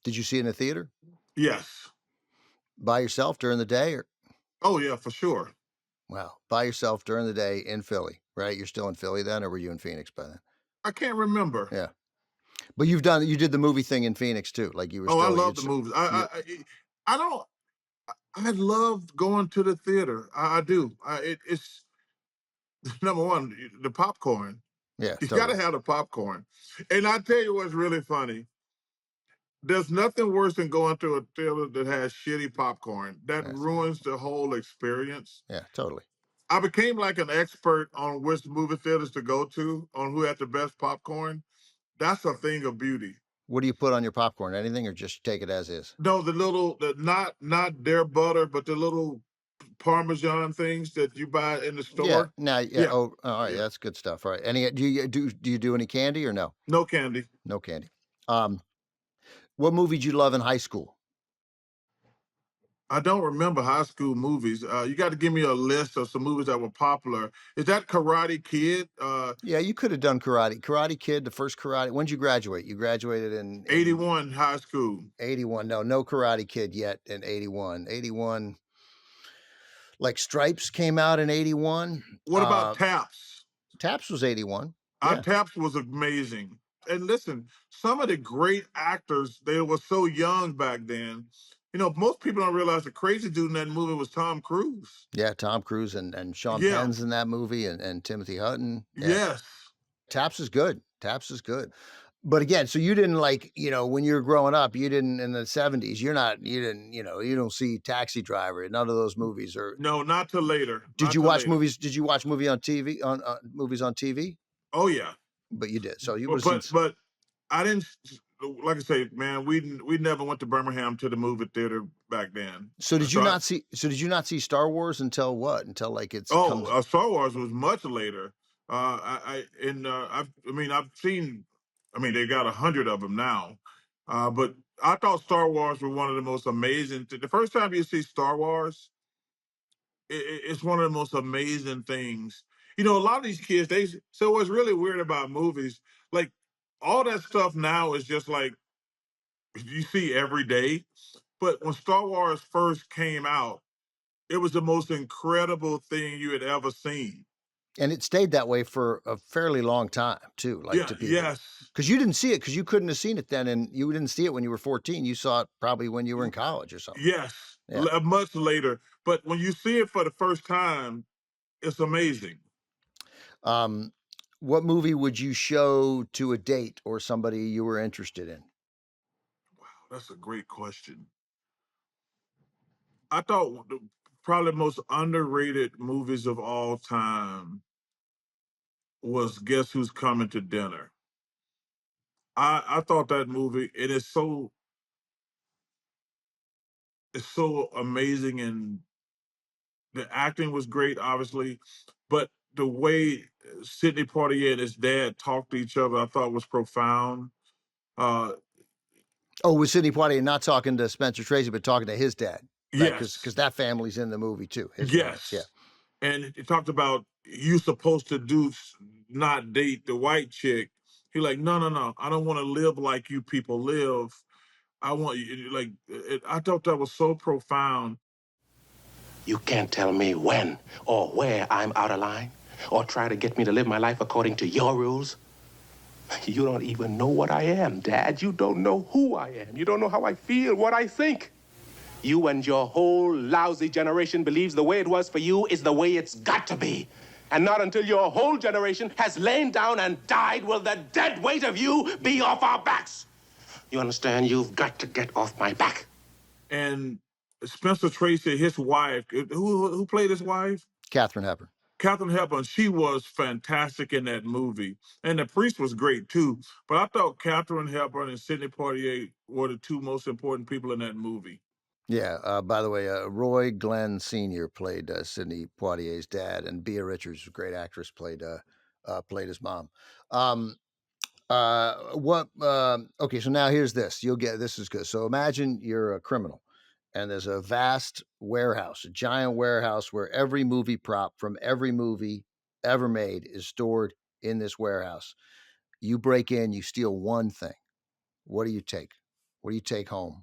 Did you see it in a theater? Yes. By yourself during the day? Or? Oh, yeah, for sure. Wow. By yourself during the day in Philly, right? You're still in Philly then, or were you in Phoenix by then? I can't remember. Yeah. But you did the movie thing in Phoenix too. Like you were Oh, still. I love the movies. I don't. I love going to the theater. I do. It's number one, the popcorn. Yeah, You totally. got to have the popcorn. And I tell you what's really funny. There's nothing worse than going to a theater that has shitty popcorn. That ruins the whole experience. Yeah, totally. I became like an expert on which movie theaters to go to, on who had the best popcorn. That's a thing of beauty. What do you put on your popcorn? Anything, or just take it as is? No, not their butter, but the little Parmesan things that you buy in the store. Yeah. Oh, all right. Yeah. That's good stuff. All right. Any? Do you do any candy or no? No candy. No candy. What movie did you love in high school? I don't remember high school movies. You got to give me a list of some movies that were popular. Is that Karate Kid? Yeah, you could have done Karate. Karate Kid, the first Karate. When did you graduate? You graduated in 81 high school. 81. No Karate Kid yet in 81. 81. Like Stripes came out in 81. What about Taps? Taps was 81. Taps was amazing. And listen, some of the great actors, they were so young back then. You know, most people don't realize the crazy dude in that movie was Tom Cruise. Yeah, Tom Cruise and Sean Penn's in that movie and Timothy Hutton. Yeah. Yes. Taps is good. Taps is good. But again, so you didn't when you were growing up, you didn't in the 70s, you don't see Taxi Driver, none of those movies or. No, not till later. Did you watch movies? Did you watch movie on TV movies on TV? Oh yeah. But you did. So you but I didn't, like I say, man, we never went to Birmingham to the movie theater back then. So did you not see Star Wars until what? Until like it's Star Wars was much later. I've seen, they got 100 of them now. But I thought Star Wars were one of the most amazing. The first time you see Star Wars, it's one of the most amazing things. You know, a lot of these kids, so what's really weird about movies, like all that stuff now is just like you see every day. But when Star Wars first came out, it was the most incredible thing you had ever seen. And it stayed that way for a fairly long time too, to people. Yes. Because you didn't see it, because you couldn't have seen it then, and you didn't see it when you were 14. You saw it probably when you were in college or something. Yes, much later. But when you see it for the first time, it's amazing. What movie would you show to a date or somebody you were interested in? Wow, that's a great question. I thought probably the most underrated movies of all time was Guess Who's Coming to Dinner. I thought that movie, it's so amazing, and the acting was great, obviously, but the way Sidney Poitier and his dad talked to each other, I thought was profound. Was Sidney Poitier not talking to Spencer Tracy, but talking to his dad? Yes. Because that family's in the movie too. Yes. Yeah. And he talked about you supposed to not date the white chick. He like, no. I don't want to live like you people live. I want you, I thought that was so profound. You can't tell me when or where I'm out of line or try to get me to live my life according to your rules. You don't even know what I am, Dad. You don't know who I am. You don't know how I feel, what I think. You and your whole lousy generation believes the way it was for you is the way it's got to be. And not until your whole generation has lain down and died will the dead weight of you be off our backs. You understand? You've got to get off my back. And Spencer Tracy, his wife, who played his wife? Katharine Hepburn. Katharine Hepburn, she was fantastic in that movie. And the priest was great too. But I thought Katharine Hepburn and Sidney Poitier were the two most important people in that movie. Yeah. By the way, Roy Glenn Sr. played Sidney Poitier's dad, and Bea Richards, a great actress, played his mom. Okay, so now here's this. This is good. So imagine you're a criminal, and there's a vast warehouse, a giant warehouse where every movie prop from every movie ever made is stored in this warehouse. You break in, you steal one thing. What do you take? What do you take home?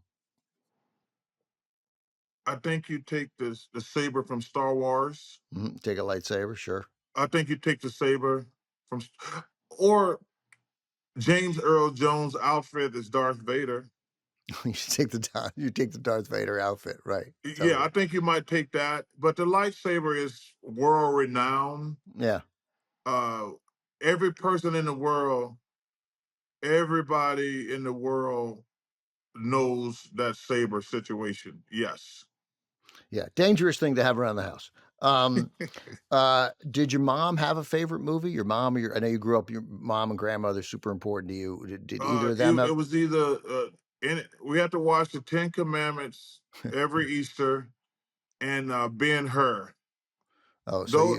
I think you take the saber from Star Wars. Take a lightsaber, sure. I think you take the saber from, or James Earl Jones' outfit as Darth Vader. You take the Darth Vader outfit, right? Totally. Yeah, I think you might take that. But the lightsaber is world renowned. Yeah. Every person in the world, everybody in the world knows that saber situation. Yes. Yeah, dangerous thing to have around the house. Did your mom have a favorite movie? Your mom or I know you grew up, your mom and grandmother super important to you. Did either of them have? It was either, we had to watch the 10 Commandments every Easter and Ben-Hur. Oh, so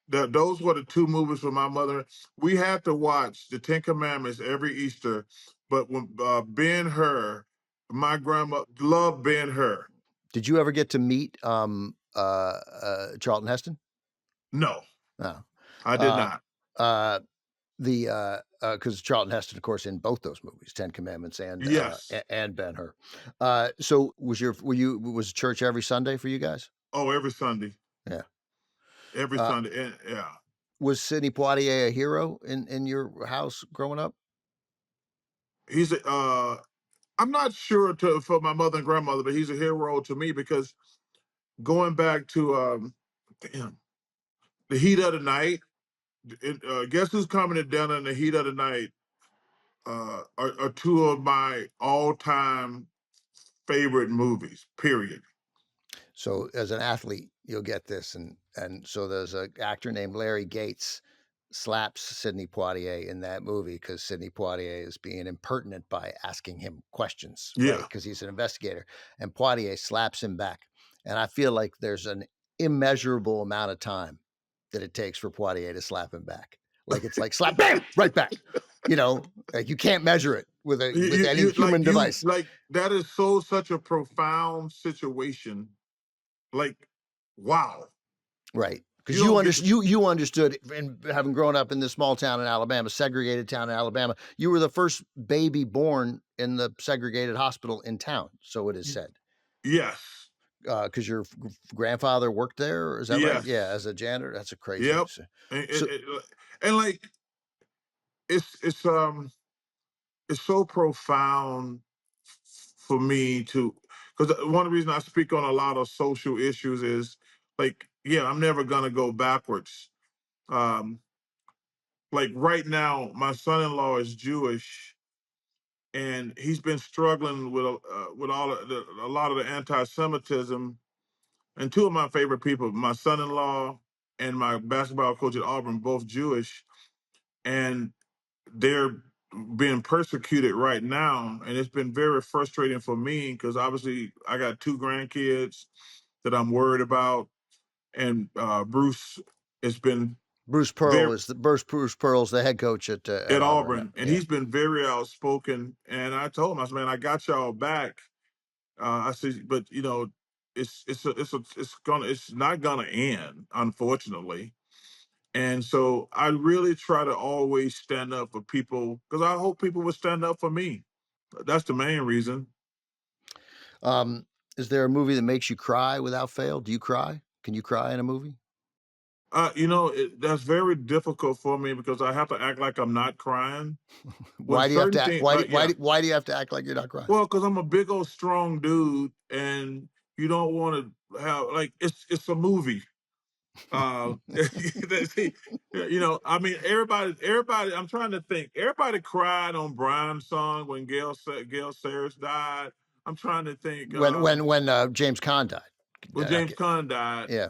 those were the two movies for my mother. We had to watch the 10 Commandments every Easter, but when Ben-Hur, my grandma loved Ben-Hur. Did you ever get to meet Charlton Heston? No. No. I did not. Because Charlton Heston, of course, in both those movies, 10 Commandments and yes, and Ben-Hur. So was church every Sunday for you guys? Oh, every Sunday. Yeah. Every Sunday. And, yeah. Was Sidney Poitier a hero in your house growing up? He's I'm not sure for my mother and grandmother, but he's a hero to me because going back to the heat of the night, Guess Who's Coming to Dinner and the heat of the night are two of my all-time favorite movies, period. So as an athlete, you'll get this. And so there's an actor named Larry Gates slaps Sidney Poitier in that movie because Sidney Poitier is being impertinent by asking him questions, right? Because he's an investigator. And Poitier slaps him back. And I feel like there's an immeasurable amount of time that it takes for Poitier to slap him back. Like it's like slap, bam, right back. Like you can't measure it with any human device. Like that is such a profound situation. Like, wow. Right. Because you understood, and having grown up in this small town in Alabama, segregated town in Alabama, you were the first baby born in the segregated hospital in town. So it is said. Yes. Because your grandfather worked there, is that right? Yeah, as a janitor. That's a crazy. Yep. And like, it's so profound for me because one of the reasons I speak on a lot of social issues is like, yeah, I'm never gonna go backwards. Like right now, my son-in-law is Jewish, and he's been struggling with a lot of the anti-Semitism. And two of my favorite people, my son-in-law and my basketball coach at Auburn, both Jewish, and they're being persecuted right now. And it's been very frustrating for me because obviously I got two grandkids that I'm worried about. And Bruce has been Bruce Pearl's the head coach at Auburn, and he's been very outspoken. And I told him, I said, man, I got y'all back. I said, but it's not gonna end, unfortunately. And so I really try to always stand up for people because I hope people would stand up for me. That's the main reason. Is there a movie that makes you cry without fail? Do you cry? Can you cry in a movie? That's very difficult for me because I have to act like I'm not crying. Why do you have to? Why do you have to act like you're not crying? Well, because I'm a big old strong dude, and you don't want to have it's a movie. I mean, everybody. I'm trying to think. Everybody cried on Brian's song when Gail Sayers died. I'm trying to think. When James Caan died. When James Caan died. Yeah.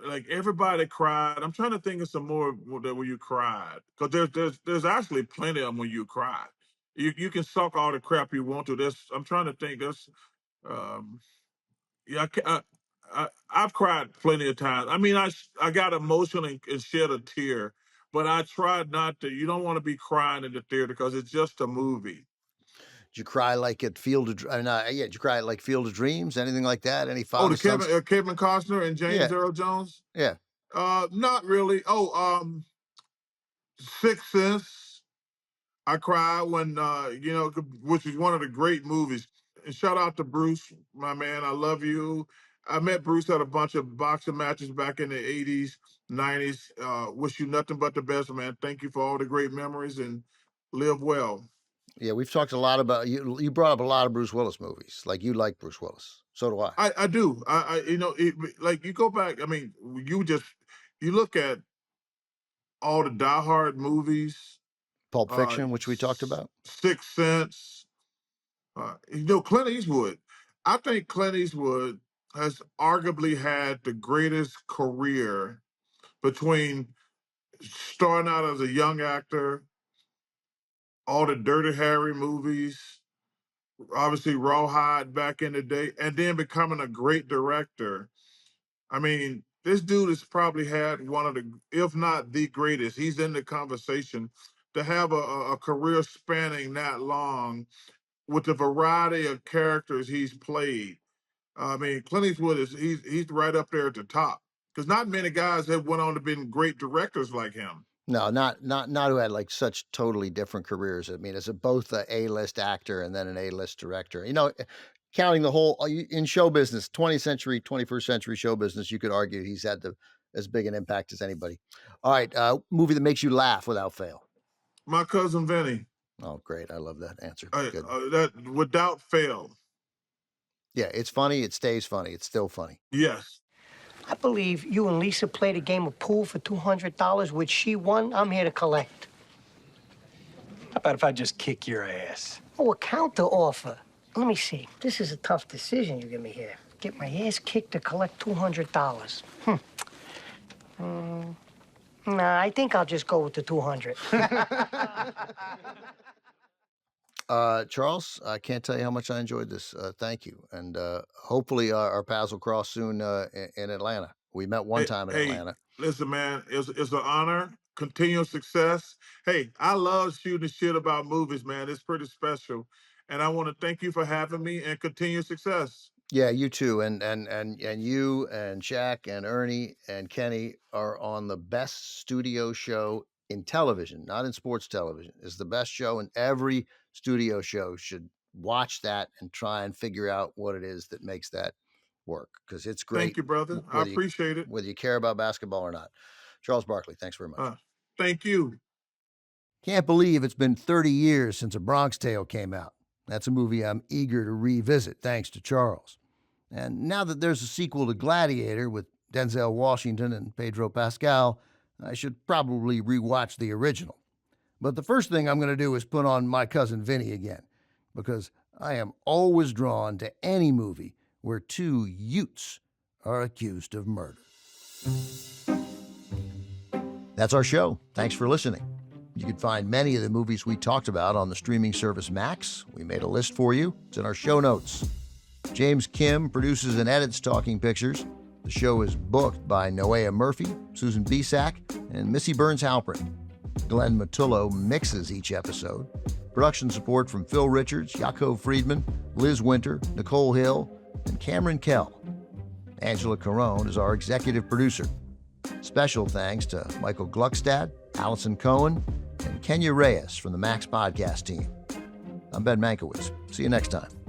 Like everybody cried. I'm trying to think of some more where you cried because there's actually plenty of them when you cry. You can suck all the crap you want to. I'm trying to think. I've cried plenty of times. I mean, I got emotional and shed a tear, but I tried not to. You don't want to be crying in the theater because it's just a movie. Did you cry like at Field of? Did you cry like Field of Dreams? Anything like that? Any father? Kevin Costner and James Earl Jones. Yeah. Not really. Sixth Sense. I cried when, which is one of the great movies. And shout out to Bruce, my man. I love you. I met Bruce at a bunch of boxing matches back in the 80s, 90s. Wish you nothing but the best, man. Thank you for all the great memories and live well. Yeah, we've talked a lot about you. You brought up a lot of Bruce Willis movies. Like, you like Bruce Willis. So do I. I do. Like you go back, I mean, you look at all the Die Hard movies, Pulp Fiction, which we talked about. Sixth Sense, Clint Eastwood. I think Clint Eastwood has arguably had the greatest career between starting out as a young actor, all the Dirty Harry movies, obviously Rawhide back in the day, and then becoming a great director. I mean, this dude has probably had one of the, if not the greatest, he's in the conversation, to have a career spanning that long with the variety of characters he's played. I mean, Clint Eastwood he's right up there at the top, because not many guys have went on to be great directors like him. No, not who had like such totally different careers. I mean, as both a A-list actor and then an A-list director. Counting the whole in show business, 20th century, 21st century show business, you could argue he's had as big an impact as anybody. All right, movie that makes you laugh without fail. My Cousin Vinny. Oh, great! I love that answer. Good. That without fail. Yeah, it's funny. It stays funny. It's still funny. Yes. I believe you and Lisa played a game of pool for $200, which she won. I'm here to collect. How about if I just kick your ass? Oh, a counter offer. Let me see. This is a tough decision you give me here. Get my ass kicked to collect $200. Nah, I think I'll just go with the 200. Charles, I can't tell you how much I enjoyed this. Thank you. And hopefully our paths will cross soon in Atlanta. We met one time in Atlanta. Listen, man, it's an honor. Continual success. Hey, I love shooting shit about movies, man. It's pretty special. And I want to thank you for having me, and continued success. Yeah, you too. And you and Shaq and Ernie and Kenny are on the best studio show in television, not in sports television. It's the best show, and every studio show should watch that and try and figure out what it is that makes that work, because it's great. Thank you, brother. I appreciate it. Whether you care about basketball or not. Charles Barkley, thanks very much. Thank you. Can't believe it's been 30 years since A Bronx Tale came out. That's a movie I'm eager to revisit, thanks to Charles. And now that there's a sequel to Gladiator with Denzel Washington and Pedro Pascal, I should probably rewatch the original. But the first thing I'm going to do is put on My Cousin Vinny again, because I am always drawn to any movie where two Utes are accused of murder. That's our show. Thanks for listening. You can find many of the movies we talked about on the streaming service Max. We made a list for you. It's in our show notes. James Kim produces and edits Talking Pictures. The show is booked by Noea Murphy, Susan Bisak, and Missy Burns-Halpern. Glenn Matullo mixes each episode. Production support from Phil Richards, Yaakov Friedman, Liz Winter, Nicole Hill, and Cameron Kell. Angela Carone is our executive producer. Special thanks to Michael Gluckstad, Allison Cohen, and Kenya Reyes from the Max Podcast team. I'm Ben Mankiewicz. See you next time.